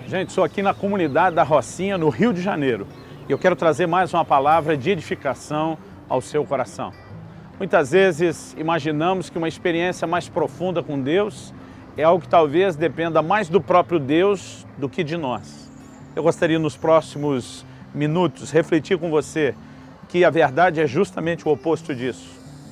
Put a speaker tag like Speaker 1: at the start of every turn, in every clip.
Speaker 1: Gente, sou aqui na comunidade da Rocinha, no Rio de Janeiro. E eu quero trazer mais uma palavra de edificação ao seu coração. Muitas vezes imaginamos que uma experiência mais profunda com Deus é algo que talvez dependa mais do próprio Deus do que de nós. Eu gostaria nos próximos minutos refletir com você que a verdade é justamente o oposto disso.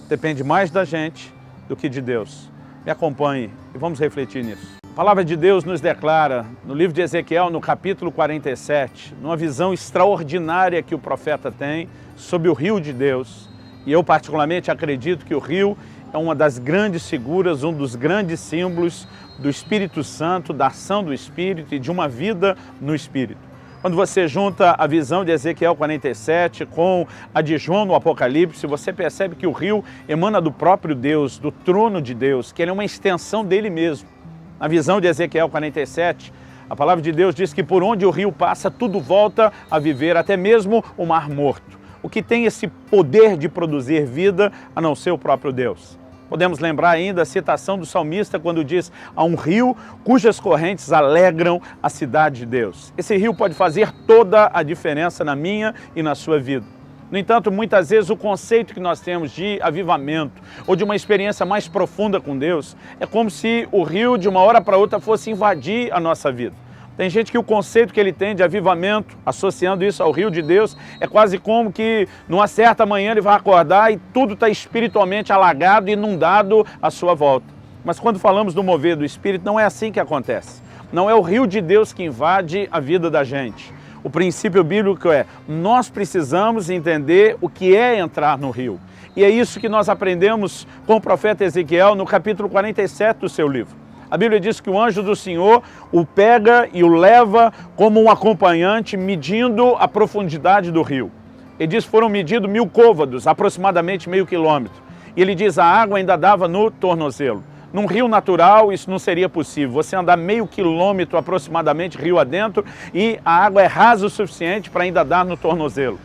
Speaker 1: Depende mais da gente do que de Deus. Me acompanhe e vamos refletir nisso. A palavra de Deus nos declara, no livro de Ezequiel, no capítulo 47, numa visão extraordinária que o profeta tem sobre o rio de Deus. E eu particularmente acredito que o rio é uma das grandes figuras, um dos grandes símbolos do Espírito Santo, da ação do Espírito e de uma vida no Espírito. Quando você junta a visão de Ezequiel 47 com a de João no Apocalipse, você percebe que o rio emana do próprio Deus, do trono de Deus, que ele é uma extensão dele mesmo. Na visão de Ezequiel 47, a palavra de Deus diz que por onde o rio passa, tudo volta a viver, até mesmo o mar morto. O que tem esse poder de produzir vida, a não ser o próprio Deus. Podemos lembrar ainda a citação do salmista quando diz: há um rio cujas correntes alegram a cidade de Deus. Esse rio pode fazer toda a diferença na minha e na sua vida. No entanto, muitas vezes o conceito que nós temos de avivamento ou de uma experiência mais profunda com Deus é como se o rio de uma hora para outra fosse invadir a nossa vida. Tem gente que o conceito que ele tem de avivamento, associando isso ao rio de Deus, é quase como que numa certa manhã ele vai acordar e tudo está espiritualmente alagado, inundado à sua volta. Mas quando falamos do mover do Espírito, não é assim que acontece. Não é o rio de Deus que invade a vida da gente. O princípio bíblico é: nós precisamos entender o que é entrar no rio. E é isso que nós aprendemos com o profeta Ezequiel no capítulo 47 do seu livro. A Bíblia diz que o anjo do Senhor o pega e o leva como um acompanhante, medindo a profundidade do rio. Ele diz que foram medidos 1000 côvados, aproximadamente meio quilômetro. E ele diz que a água ainda dava no tornozelo. Num rio natural isso não seria possível, você andar meio quilômetro aproximadamente rio adentro e a água é rasa o suficiente para ainda dar no tornozelo.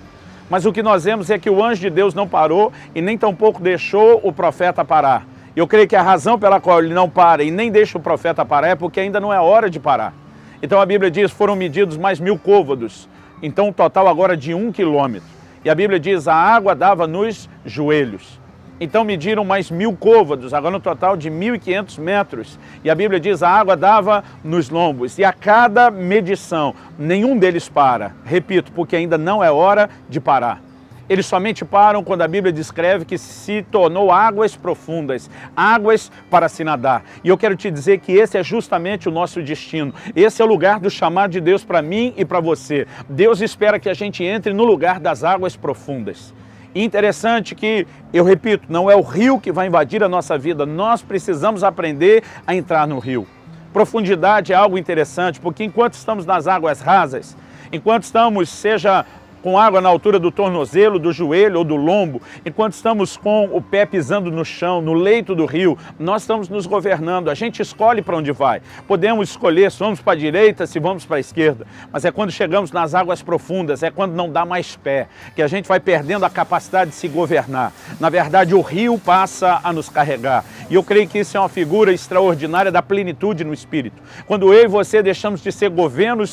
Speaker 1: Mas o que nós vemos é que o anjo de Deus não parou e nem tampouco deixou o profeta parar. Eu creio que a razão pela qual ele não para e nem deixa o profeta parar é porque ainda não é hora de parar. Então a Bíblia diz que foram medidos mais 1000 côvados, então um total agora de 1 quilômetro. E a Bíblia diz que a água dava nos joelhos. Então mediram mais 1000 côvados, agora no total de 1500 metros. E a Bíblia diz que a água dava nos lombos. E a cada medição, nenhum deles para. Repito, porque ainda não é hora de parar. Eles somente param quando a Bíblia descreve que se tornou águas profundas, águas para se nadar. E eu quero te dizer que esse é justamente o nosso destino. Esse é o lugar do chamado de Deus para mim e para você. Deus espera que a gente entre no lugar das águas profundas. E interessante que, eu repito, não é o rio que vai invadir a nossa vida, nós precisamos aprender a entrar no rio. Profundidade é algo interessante, porque enquanto estamos nas águas rasas, enquanto estamos, seja com água na altura do tornozelo, do joelho ou do lombo, enquanto estamos com o pé pisando no chão, no leito do rio, nós estamos nos governando, a gente escolhe para onde vai. Podemos escolher se vamos para a direita, se vamos para a esquerda, mas é quando chegamos nas águas profundas, é quando não dá mais pé, que a gente vai perdendo a capacidade de se governar. Na verdade, o rio passa a nos carregar. E eu creio que isso é uma figura extraordinária da plenitude no Espírito. Quando eu e você deixamos de ser governo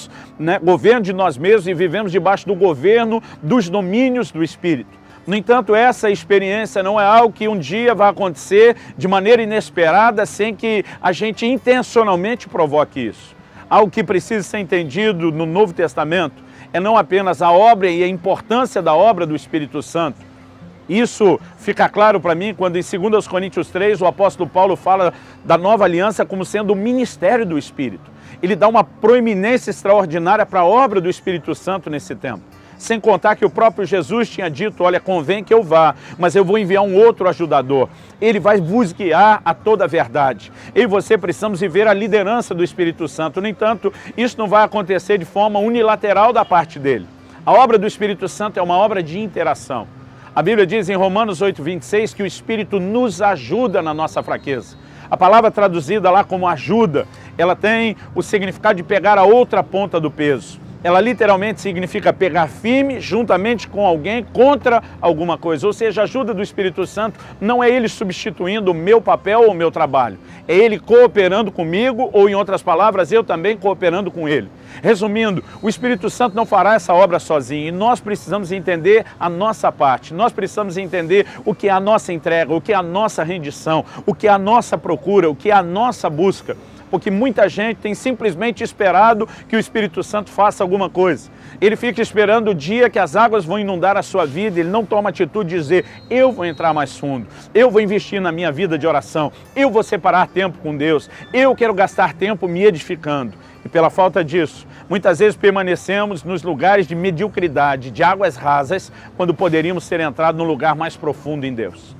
Speaker 1: de nós mesmos e vivemos debaixo do governo dos domínios do Espírito. No entanto, essa experiência não é algo que um dia vai acontecer de maneira inesperada sem que a gente intencionalmente provoque isso. Algo que precisa ser entendido no Novo Testamento é não apenas a obra e a importância da obra do Espírito Santo. Isso fica claro para mim quando em 2 Coríntios 3 o apóstolo Paulo fala da nova aliança como sendo o ministério do Espírito. Ele dá uma proeminência extraordinária para a obra do Espírito Santo nesse tempo. Sem contar que o próprio Jesus tinha dito: olha, convém que eu vá, mas eu vou enviar um outro ajudador. Ele vai vos guiar a toda a verdade. Eu e você precisamos viver a liderança do Espírito Santo. No entanto, isso não vai acontecer de forma unilateral da parte dele. A obra do Espírito Santo é uma obra de interação. A Bíblia diz em Romanos 8:26 que o Espírito nos ajuda na nossa fraqueza. A palavra traduzida lá como ajuda, ela tem o significado de pegar a outra ponta do peso. Ela literalmente significa pegar firme juntamente com alguém contra alguma coisa. Ou seja, a ajuda do Espírito Santo não é Ele substituindo o meu papel ou o meu trabalho. É Ele cooperando comigo, ou em outras palavras, eu também cooperando com Ele. Resumindo, o Espírito Santo não fará essa obra sozinho e nós precisamos entender a nossa parte. Nós precisamos entender o que é a nossa entrega, o que é a nossa rendição, o que é a nossa procura, o que é a nossa busca. Porque muita gente tem simplesmente esperado que o Espírito Santo faça alguma coisa. Ele fica esperando o dia que as águas vão inundar a sua vida, ele não toma atitude de dizer, eu vou entrar mais fundo, eu vou investir na minha vida de oração, eu vou separar tempo com Deus, eu quero gastar tempo me edificando. E pela falta disso, muitas vezes permanecemos nos lugares de mediocridade, de águas rasas, quando poderíamos ter entrado num lugar mais profundo em Deus.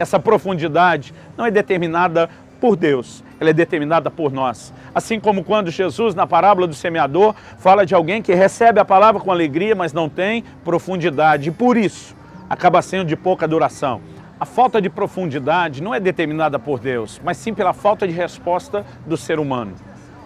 Speaker 1: Essa profundidade não é determinada por Deus, ela é determinada por nós. Assim como quando Jesus, na parábola do semeador, fala de alguém que recebe a palavra com alegria, mas não tem profundidade, e por isso acaba sendo de pouca duração. A falta de profundidade não é determinada por Deus, mas sim pela falta de resposta do ser humano.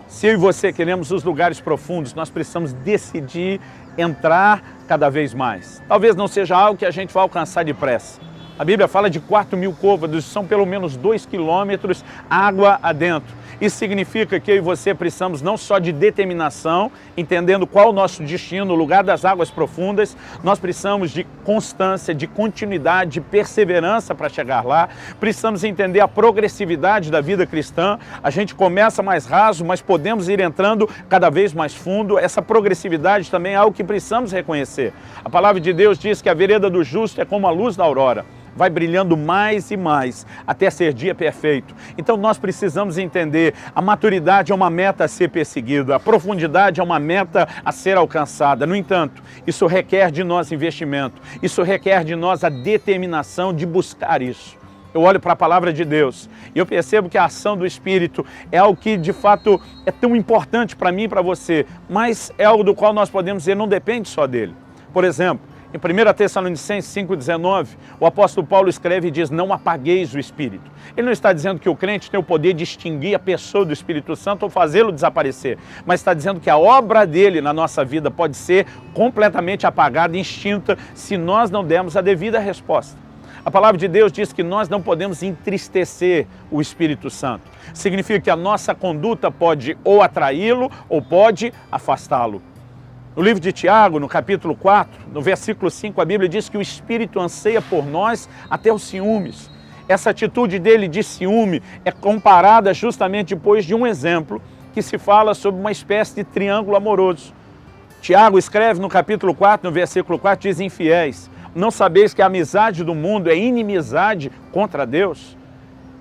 Speaker 1: Se eu e você queremos os lugares profundos, nós precisamos decidir entrar cada vez mais. Talvez não seja algo que a gente vai alcançar depressa. A Bíblia fala de 4.000 côvados, são pelo menos 2 quilômetros água adentro. Isso significa que eu e você precisamos não só de determinação, entendendo qual o nosso destino, o lugar das águas profundas, nós precisamos de constância, de continuidade, de perseverança para chegar lá. Precisamos entender a progressividade da vida cristã. A gente começa mais raso, mas podemos ir entrando cada vez mais fundo. Essa progressividade também é algo que precisamos reconhecer. A palavra de Deus diz que a vereda do justo é como a luz da aurora. Vai brilhando mais e mais, até ser dia perfeito. Então nós precisamos entender, a maturidade é uma meta a ser perseguida, a profundidade é uma meta a ser alcançada. No entanto, isso requer de nós investimento, isso requer de nós a determinação de buscar isso. Eu olho para a palavra de Deus e eu percebo que a ação do Espírito é algo que de fato é tão importante para mim e para você, mas é algo do qual nós podemos dizer, não depende só dele. Por exemplo, em 1 Tessalonicenses 5,19, o apóstolo Paulo escreve e diz, não apagueis o Espírito. Ele não está dizendo que o crente tem o poder de extinguir a pessoa do Espírito Santo ou fazê-lo desaparecer, mas está dizendo que a obra dele na nossa vida pode ser completamente apagada, extinta, se nós não dermos a devida resposta. A palavra de Deus diz que nós não podemos entristecer o Espírito Santo. Significa que a nossa conduta pode ou atraí-lo ou pode afastá-lo. No livro de Tiago, no capítulo 4, no versículo 5, a Bíblia diz que o Espírito anseia por nós até os ciúmes. Essa atitude dele de ciúme é comparada justamente depois de um exemplo que se fala sobre uma espécie de triângulo amoroso. Tiago escreve no capítulo 4, no versículo 4, diz, infiéis, não sabeis que a amizade do mundo é inimizade contra Deus?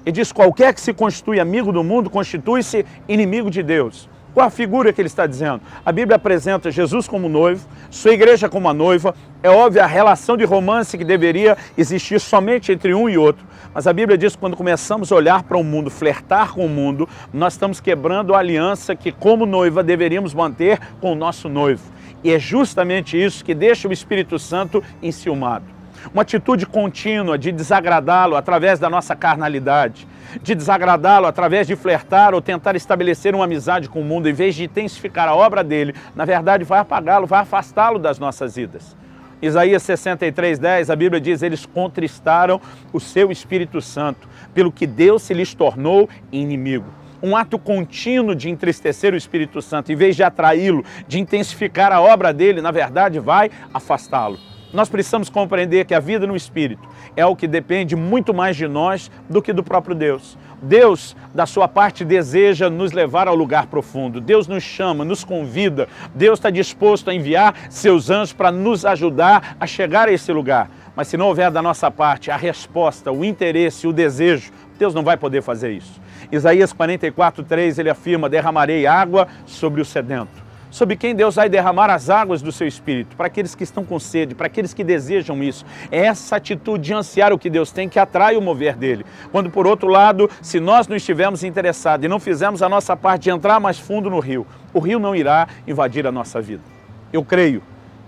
Speaker 1: E diz, qualquer que se constitui amigo do mundo, constitui-se inimigo de Deus. Qual a figura que ele está dizendo? A Bíblia apresenta Jesus como noivo, sua igreja como a noiva. É óbvio a relação de romance que deveria existir somente entre um e outro. Mas a Bíblia diz que quando começamos a olhar para o mundo, flertar com o mundo, nós estamos quebrando a aliança que como noiva deveríamos manter com o nosso noivo. E é justamente isso que deixa o Espírito Santo enciumado. Uma atitude contínua de desagradá-lo através da nossa carnalidade, de desagradá-lo através de flertar ou tentar estabelecer uma amizade com o mundo, em vez de intensificar a obra dele, na verdade vai apagá-lo, vai afastá-lo das nossas vidas. Isaías 63:10, a Bíblia diz, eles contristaram o seu Espírito Santo, pelo que Deus se lhes tornou inimigo. Um ato contínuo de entristecer o Espírito Santo, em vez de atraí-lo, de intensificar a obra dele, na verdade vai afastá-lo. Nós precisamos compreender que a vida no Espírito é o que depende muito mais de nós do que do próprio Deus. Deus, da sua parte, deseja nos levar ao lugar profundo. Deus nos chama, nos convida. Deus está disposto a enviar seus anjos para nos ajudar a chegar a esse lugar. Mas se não houver da nossa parte a resposta, o interesse, o desejo, Deus não vai poder fazer isso. Isaías 44:3, ele afirma, derramarei água sobre o sedento. Sobre quem Deus vai derramar as águas do seu Espírito, para aqueles que estão com sede, para aqueles que desejam isso. É essa atitude de ansiar o que Deus tem que atrai o mover dele. Quando, por outro lado, se nós não estivermos interessados e não fizermos a nossa parte de entrar mais fundo no rio, o rio não irá invadir a nossa vida. Eu creio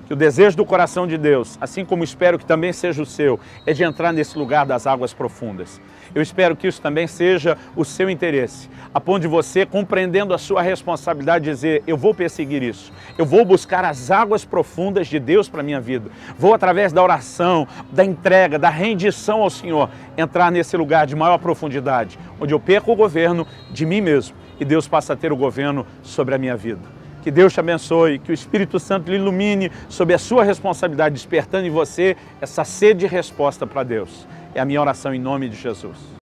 Speaker 1: que o desejo do coração de Deus, assim como espero que também seja o seu, é de entrar nesse lugar das águas profundas. Eu espero que isso também seja o seu interesse, a ponto de você, compreendendo a sua responsabilidade, dizer: eu vou perseguir isso, eu vou buscar as águas profundas de Deus para a minha vida, vou através da oração, da entrega, da rendição ao Senhor, entrar nesse lugar de maior profundidade, onde eu perco o governo de mim mesmo e Deus passa a ter o governo sobre a minha vida. Que Deus te abençoe, que o Espírito Santo lhe ilumine sobre a sua responsabilidade, despertando em você essa sede de resposta para Deus. É a minha oração em nome de Jesus.